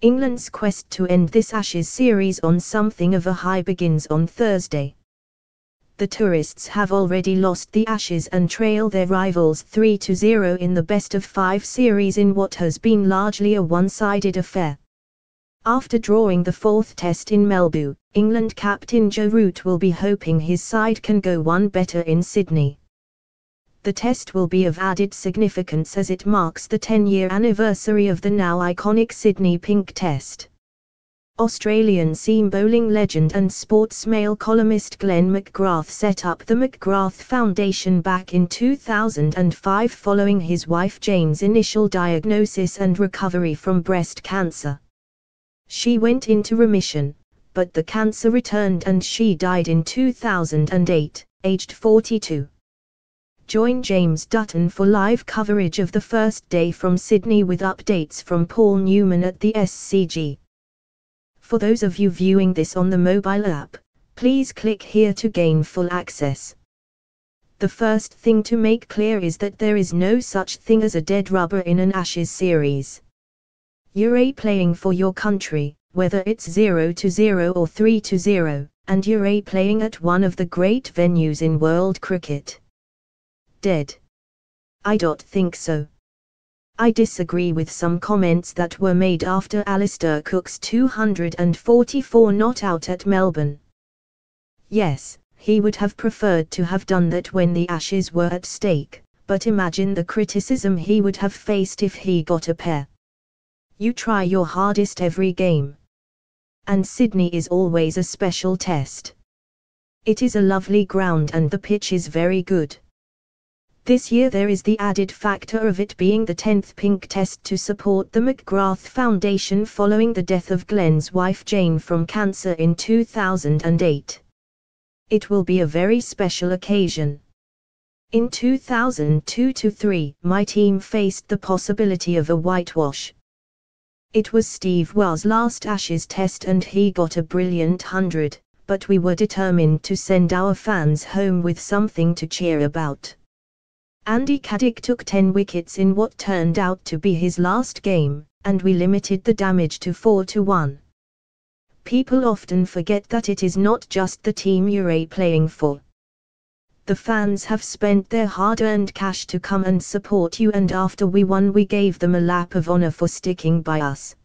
England's quest to end this Ashes series on something of a high begins on Thursday. The tourists have already lost the Ashes and trail their rivals 3-0 in the best-of-5 series in what has been largely a one-sided affair. After drawing the fourth test in Melbourne, England captain Joe Root will be hoping his side can go one better in Sydney. The test will be of added significance as it marks the 10-year anniversary of the now iconic Sydney Pink Test. Australian seam bowling legend and sports mail columnist Glenn McGrath set up the McGrath Foundation back in 2005 following his wife Jane's initial diagnosis and recovery from breast cancer. She went into remission, but the cancer returned and she died in 2008, aged 42. Join James Dutton for live coverage of the first day from Sydney with updates from Paul Newman at the SCG. For those of you viewing this on the mobile app, please click here to gain full access. The first thing to make clear is that there is no such thing as a dead rubber in an Ashes series. You're playing for your country, whether it's 0-0 or 3-0, and you're playing at one of the great venues in world cricket. Dead? I don't think so. I disagree with some comments that were made after Alistair Cook's 244 not out at Melbourne. Yes, he would have preferred to have done that when the Ashes were at stake, but imagine the criticism he would have faced if he got a pair. You try your hardest every game. And Sydney is always a special test. It is a lovely ground and the pitch is very good. This year there is the added factor of it being the 10th Pink Test to support the McGrath Foundation following the death of Glenn's wife Jane from cancer in 2008. It will be a very special occasion. In 2002-03, my team faced the possibility of a whitewash. It was Steve Waugh's last Ashes test and he got a brilliant 100, but we were determined to send our fans home with something to cheer about. Andy Caddick took 10 wickets in what turned out to be his last game, and we limited the damage to 4-1. People often forget that it is not just the team you're playing for. The fans have spent their hard-earned cash to come and support you, and after we won we gave them a lap of honour for sticking by us.